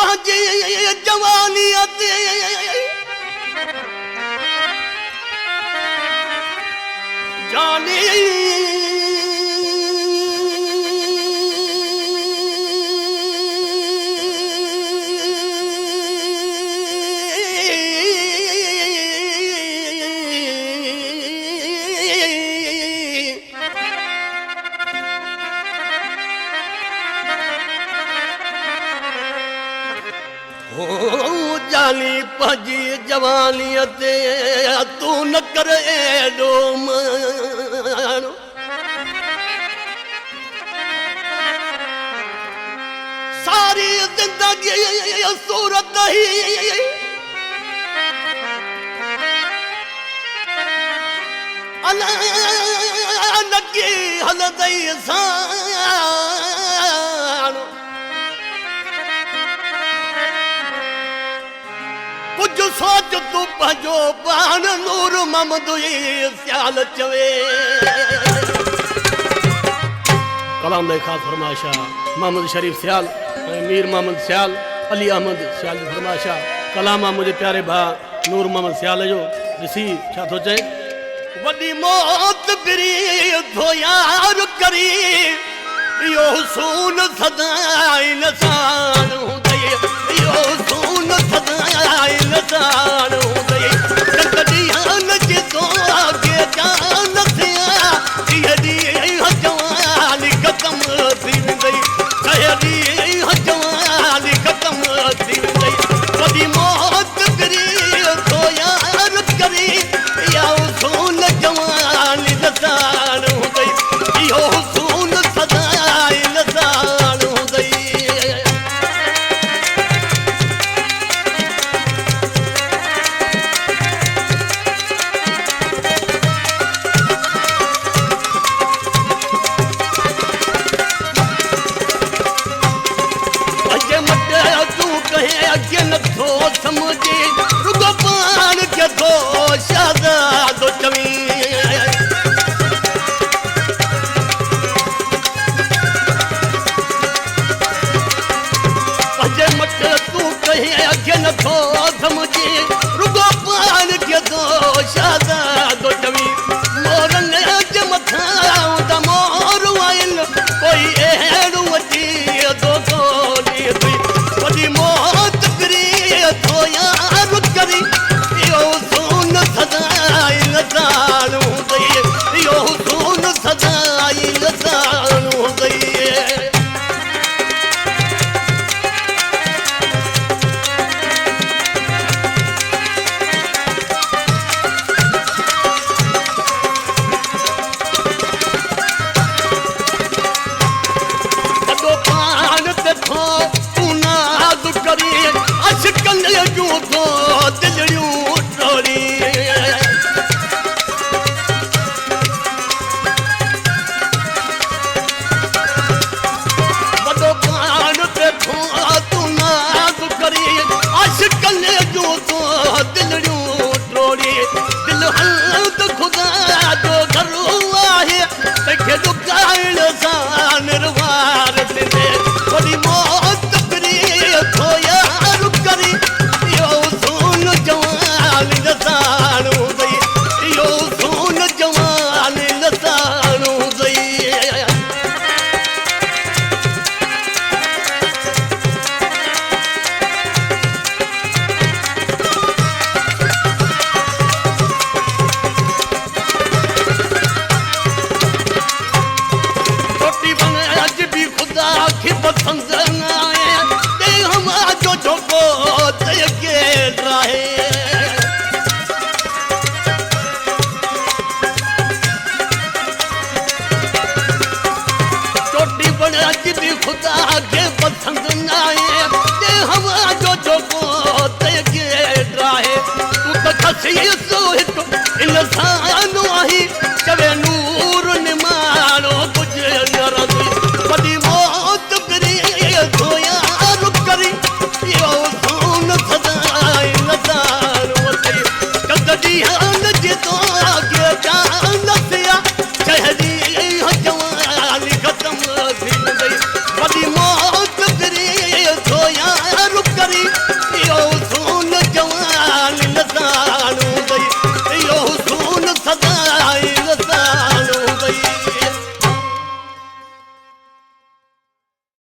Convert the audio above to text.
पंहिंजी जवानीअ ते जानी जानी पंहिंजी जवानीअ ते तूं न कर एॾो माण्हू सारी ज़िंदगी सूरत ही नकी हलंदई साण कुछ सोच तू पंहिंजो पाण नूर मोहम्मद सियाल चवे कलाम दे खास फरमाइशा मोहम्मद शरीफ सियाल मीर मोहम्मद सियाल अली अहमद सियाल जी फरमाइशा कलाम मुझे प्यारे भा नूर मोहम्मद सियाल जो ॾिसी छा थो चए वॾी मौत बिरी थो यार करी इहो सून सदाई नसान हूंदई इहो सून सदाई नसान हूंदई कॾहिं जे तो आगे जान थिया इहा जवानी ख़तम थी वेंदई जवानी ख़तम थी वेंदई वॾी मौत बिरी थो यार करी इहो सून जवानी नसान हूंदई इहो सून सदाई नसान हूंदई अॻे नथो समझे रुगो पाण खे थो शहज़ादो चवी पंहिंजे मट तूं कहीं अॻे नथो समझे रुगो पाण खे थो शहज़ादो चवी मोरनि जे मथां त मोर आहिनि कोई अहिड़ो अची थो कोन्हे वॾी मौत थो यार करी इहो सून सदाई नसान हूंदई इहो सून सदाई नसान हूंदई वॾो पाण ते थो नाज़ करी अशकन जूं थो दिलड़ियूं टोड़ी वॾो पाण ते थो तूं नाज़ करी अशकन जूं थो दिलड़ियूं टोड़ी दिल हल ख़ुदा जो घरु आहे तंहिंखे ॾुकाइण सां निर्वार ॾिने वॾी मौत बिरी थो यार करी इहो सून जवानी नसान हूंदई इहो सून जवानी नसान हूंदई रोटी बन अॼु बि ख़ुदा खे पसंदि न आहे हम जो झोको के रहे चोटी बड़े अज भी खुदा के पसंद न आए हम जो झोको के रहे तू तो खसी सो इंसान